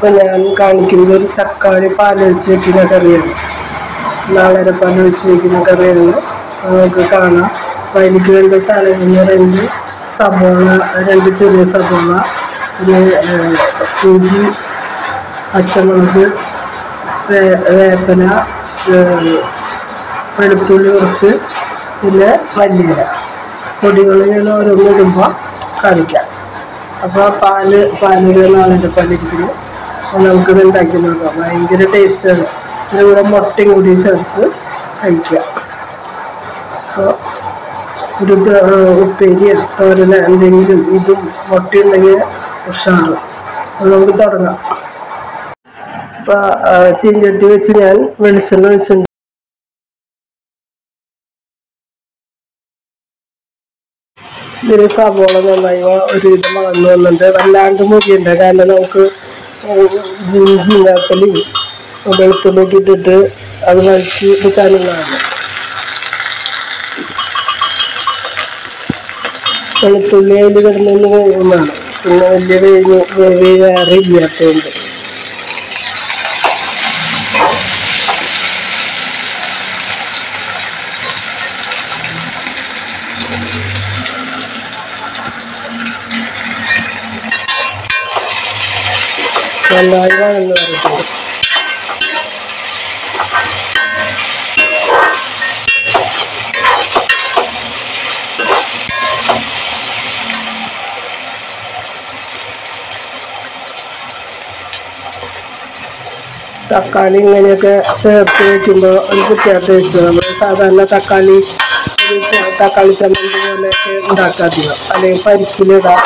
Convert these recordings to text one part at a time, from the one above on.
അപ്പോൾ ഞാൻ കാണിക്കുന്നത് ഒരു തക്കാളി പാലൊഴിച്ച് വയ്ക്കുന്ന കറിയാണ്. നാളെ പാലൊഴിച്ച് വയ്ക്കുന്ന കറിയാണ് നമുക്ക് കാണാം. അപ്പോൾ എനിക്ക് വേണ്ട സാധനങ്ങൾ എന്ന് പറയുന്നത് സബോള, 2 ചെറിയ സബോള, ഇഞ്ചി, പച്ചമുളക്, വേപ്പില, വെളുത്തുള്ളി കുറച്ച്, പിന്നെ മല്ലിയില. പൊടികൾ ഞാൻ ഓരോന്നിടുമ്പോൾ കാണിക്കാം. അപ്പോൾ പാലിൽ നാളെ പാലിരിക്കുന്നു. അപ്പോൾ നമുക്കിത് ഉണ്ടാക്കി നോക്കാം. ഭയങ്കര ടേസ്റ്റാണ്. ഇതിൻ്റെ കൂടെ മുട്ടയും കൂടി ചേർത്ത് കഴിക്കുക. അപ്പോൾ ഒരു ഉപ്പേരിയോ തോരനോ എന്തെങ്കിലും ഇതും മുട്ടയുണ്ടെങ്കിൽ ഉഷാറ്. അപ്പോൾ നമുക്ക് തുടങ്ങാം. അപ്പോൾ ചീഞ്ചട്ടി വെച്ച് ഞാൻ വെളിച്ചെണ്ണ വെച്ചിട്ടുണ്ട്. ഇതിന് സബോള നന്നായി ഒരുവിധം വളർന്നു വന്നിട്ട് വല്ലാണ്ട് മുരിയുണ്ട്. കാരണം നമുക്ക് ഇഞ്ചി ഉണ്ടാക്കലും വെളുത്തുള്ളിയൊക്കെ ഇട്ടിട്ട് അത് വഴിച്ച് എടുക്കാനുള്ളതാണ്. വെളുത്തുള്ളി അതിൽ കിടന്നു വേവുന്നതാണ്. പിന്നെ വലിയ വേറെ ഇല്ലാത്തതുകൊണ്ട് നന്നായി വഴന്ന് വരട്ടുണ്ട്. തക്കാളി ഇങ്ങനെയൊക്കെ ചേർത്ത് വയ്ക്കുമ്പോൾ ഒരു പ്രത്യേക ടേസ്റ്റ്. നമ്മൾ സാധാരണ തക്കാളി ചമ്മന്തി പോലെയൊക്കെ ഉണ്ടാക്കാതില്ല, അല്ലെങ്കിൽ പരിപ്പിലിടാം.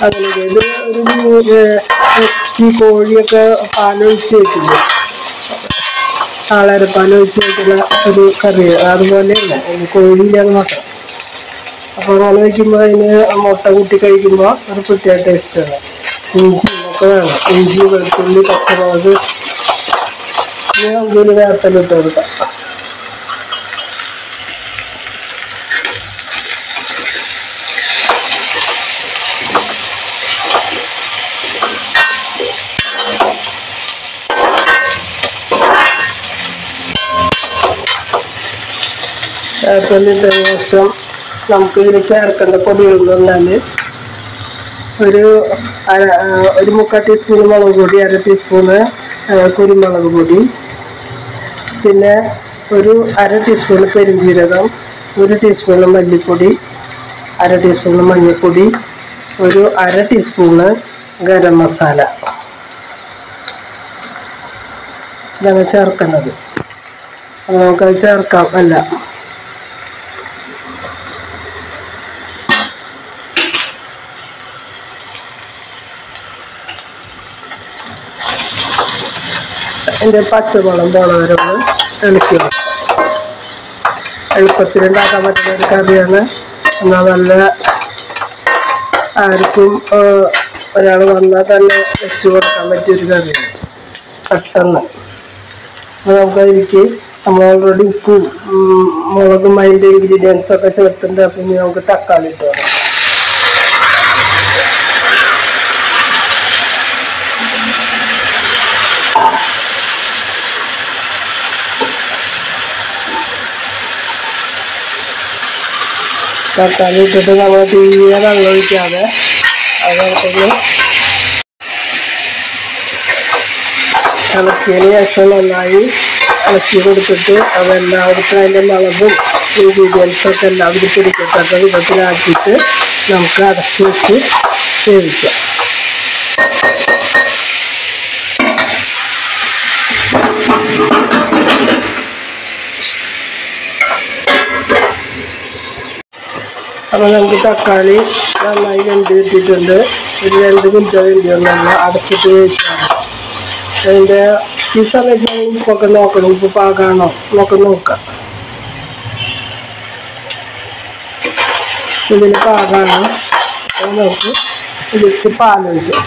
അങ്ങനെ ഇത് ഒരു ഇറച്ചി കോഴിയൊക്കെ പാലൊഴിച്ച് വയ്ക്കില്ല, പാലൊഴിച്ച് വയ്ക്കുന്ന ഒരു കറി. അതുപോലെയല്ല കോഴിയിലാണ് മുട്ട. അപ്പോൾ അങ്ങനെ വയ്ക്കുമ്പോൾ അതിന് മുട്ട കൂട്ടി കഴിക്കുമ്പോൾ ഒരു പ്രത്യേക ടേസ്റ്റാണ്. ഇഞ്ചി ഒക്കെ വേണം. ഇഞ്ചി, വെളുത്തുള്ളി, പച്ചമുളക്, ഇനി നമുക്കൊരു വേപ്പിലിട്ട് കൊടുക്കാം. വേപ്പിലിട്ട ശേഷം നമുക്കിതിൽ ചേർക്കേണ്ട പൊടികളെന്ന് പറഞ്ഞാൽ ഒരു 3/4 ടീസ്പൂൺ മുളക് പൊടി, 1/2 ടീസ്പൂണ് കുരുമുളക് പൊടി, പിന്നെ ഒരു 1/2 ടീസ്പൂൺ പെരുംജീരകം, 1 ടീസ്പൂൺ മല്ലിപ്പൊടി, 1/2 ടീസ്പൂൺ മഞ്ഞൾപ്പൊടി, ഒരു 1/2 ടീസ്പൂണ് ഗരം മസാല. ഇതാണ് ചേർക്കുന്നത്. അപ്പോൾ നമുക്കത് ചേർക്കാം. അല്ല എൻ്റെ പച്ചമുളം പോണവരെ ഒന്ന് ഇളക്കി വെക്കും. എളുപ്പത്തിലുണ്ടാക്കാൻ പറ്റുന്ന ഒരു കറിയാണ്. എന്നാൽ നല്ല ആർക്കും ഒരാൾ വന്നാൽ തന്നെ വെച്ച് കൊടുക്കാൻ പറ്റിയൊരു കറിയാണ്. പെട്ടെന്ന് അപ്പോൾ നമുക്കതിലേക്ക് നമ്മൾ ഓൾറെഡി ഉപ്പും മുളകും അതിൻ്റെ ഇൻഗ്രീഡിയൻസൊക്കെ ചേർത്തിട്ടുണ്ട്. അപ്പം ഇനി നമുക്ക് തക്കാളി ഇട്ട് വേണം. തക്കാളി ഇട്ടിട്ട് നമ്മൾ തീരെ വെള്ളം ഒഴിക്കാതെ അതൊക്കെ ഇളക്കിയതിന് ശേഷം നന്നായി ഇളക്കി കൊടുത്തിട്ട് അതെല്ലാവർക്കും അതിൻ്റെ മുളകും ഇൻഗ്രീഡിയൻസൊക്കെ എല്ലാവരും പിടിക്കത്തക്ക വിധത്തിലാക്കിയിട്ട് നമുക്ക് അടച്ച് വെച്ച് വേവിക്കാം. അപ്പോൾ നമുക്ക് തക്കാളി നന്നായി വെന്ത് കിട്ടിയിട്ടുണ്ട്. ഒരു 2 മിനിറ്റ് വേണ്ടിയൊന്നല്ല അടച്ചിട്ട് വേവിച്ചാണ്. അതിൻ്റെ ഈ സമയത്ത് ഉപ്പൊക്കെ നോക്കണം, ഉപ്പ് പാകാണോ എന്നൊക്കെ നോക്കാം. ഇതിന് പാകാണ്. നമുക്ക് ഇതിച്ച് പാലൊഴിക്കാം.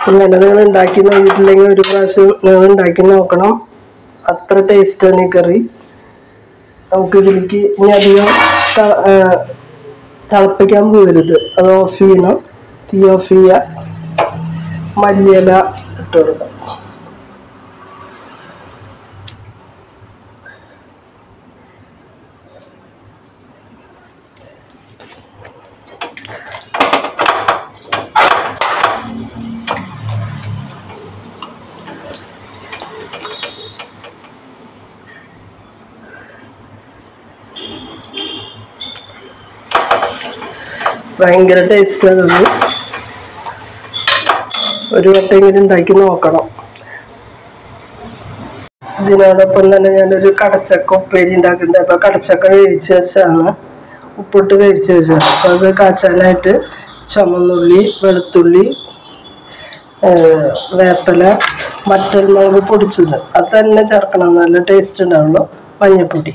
ഇങ്ങനെ നിങ്ങൾ ഉണ്ടാക്കി നോക്കിയിട്ടില്ലെങ്കിൽ ഒരു പ്രാവശ്യം നിങ്ങൾ ഉണ്ടാക്കി നോക്കണം. അത്ര ടേസ്റ്റാണ് ഈ കറി. നമുക്ക് ഇതിലേക്ക് ഇനി അധികം തിളപ്പിക്കാൻ പോകരുത്. അത് ഓഫ് ചെയ്യണം. തീ ഓഫ് ചെയ്യുക. മല്ലിയില ഇട്ട് കൊടുക്കാം. ഭയങ്കര ടേസ്റ്റാണ്. ഒരു വട്ടമെങ്കിലും ഉണ്ടാക്കി നോക്കണം. ഇതിനോടൊപ്പം തന്നെ ഞാനൊരു കടച്ചക്ക ഉപ്പേരി ഉണ്ടാക്കുന്നുണ്ട്. അപ്പോൾ കടച്ചക്ക വേവിച്ച് വെച്ചാണ്, ഉപ്പിട്ട് വേവിച്ച് വെച്ചാണ്. അപ്പോൾ അത് കാച്ചാനായിട്ട് ചുമന്നുള്ളി, വെളുത്തുള്ളി, വേപ്പില, വറ്റൽമുളക് പൊടിച്ചത് അത് തന്നെ ചേർക്കണം. നല്ല ടേസ്റ്റ് ഉണ്ടാവുള്ളൂ. മഞ്ഞൾപ്പൊടി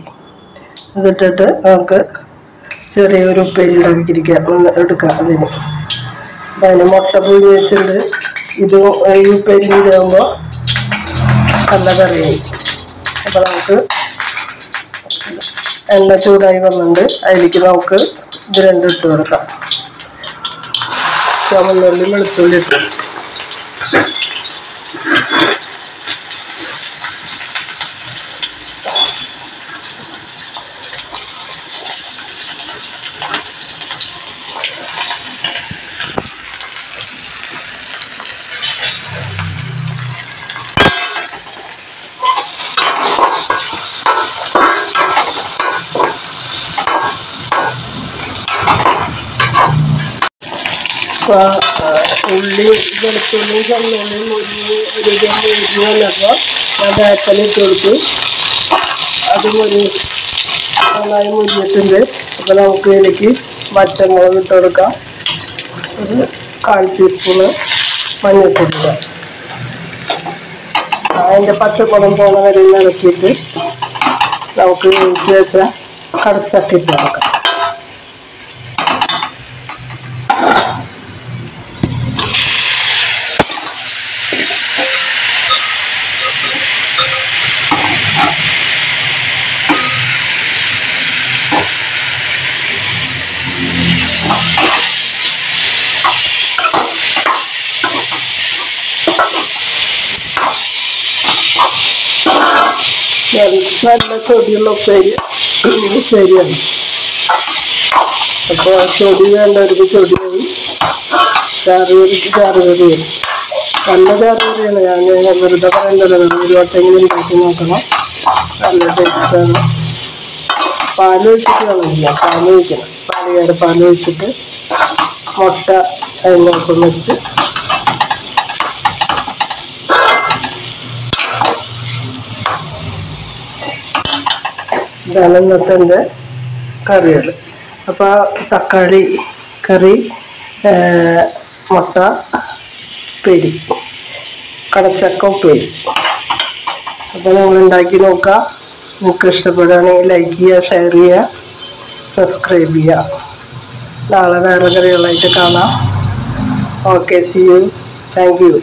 ഇതിട്ടിട്ട് നമുക്ക് ചെറിയൊരു ഉപ്പേരി എടുക്കാം. അതിന് മുട്ട പുഴുങ്ങി വെച്ചിട്ട് ഇതും ഈ ഉപ്പേരി ഇടുമ്പോൾ നല്ല കറിയായി. അപ്പോൾ നമുക്ക് എണ്ണ ചൂടായി വന്നിട്ടുണ്ട്. അതിലേക്ക് നമുക്ക് ഇത് രണ്ടും ഇട്ട് കൊടുക്കാം. ചുവന്നുള്ളി, വെളുത്തുള്ളി ഇട്ട് ഉള്ളി, വെളുത്തുള്ളിയും ചുവന്നുള്ളിയും ഒരു വന്നപ്പോൾ ഞാൻ വേപ്പിലിട്ട് കൊടുത്തു. അത് നന്നായി മുരിഞ്ഞിട്ടുണ്ട്. അപ്പോൾ നമുക്ക് ഇതിലേക്ക് വറ്റൽമുളക് ഇട്ട് കൊടുക്കാം. ഒരു 1/4 ടീസ്പൂണ് മഞ്ഞൾപ്പൊടി ഇടാം. അതിൻ്റെ പച്ചപ്പുറം പോണ വരെ ഇറക്കിയിട്ട് നമുക്ക് വേവിച്ച് വെച്ച കടച്ചക്ക ഇട്ട് കൊടുക്കാം. നല്ല ചൊടിയുള്ള ഉപ്പേരിയാണ്. അപ്പോൾ ചൊടി വേണ്ടവർക്ക് ചൊടിയായി, ചാറുകറിക്ക് ചാറുകറിയും. നല്ല ചാറുകറിയാണ്. ഞാൻ വെറുതെ പറയേണ്ടത്, ഒരു വട്ടെങ്കിലും ഉണ്ടാക്കി നോക്കണം. നല്ല ടേസ്റ്റാണ്. പാൽ ഒഴിച്ചിട്ട് വേണമെന്നില്ല, പാൽ ഒഴിക്കണം. പാൽ ഒഴിച്ചിട്ട് മുട്ട അതിനൊപ്പം വെച്ച് ഇതാണ് ഇന്നത്തെ എൻ്റെ കറികൾ. അപ്പോൾ തക്കാളി കറി, മുട്ട ഉപ്പേരി, കടച്ചക്ക ഉപ്പേരി. അപ്പോൾ നിങ്ങൾ ഉണ്ടാക്കി നോക്കുക. നിങ്ങൾക്ക് ഇഷ്ടപ്പെടുകയാണെങ്കിൽ ലൈക്ക് ചെയ്യുക, ഷെയർ ചെയ്യുക, സബ്സ്ക്രൈബ് ചെയ്യുക. നാളെ വേറെ കറികളായിട്ട് കാണാം. Okay, see you. Thank U.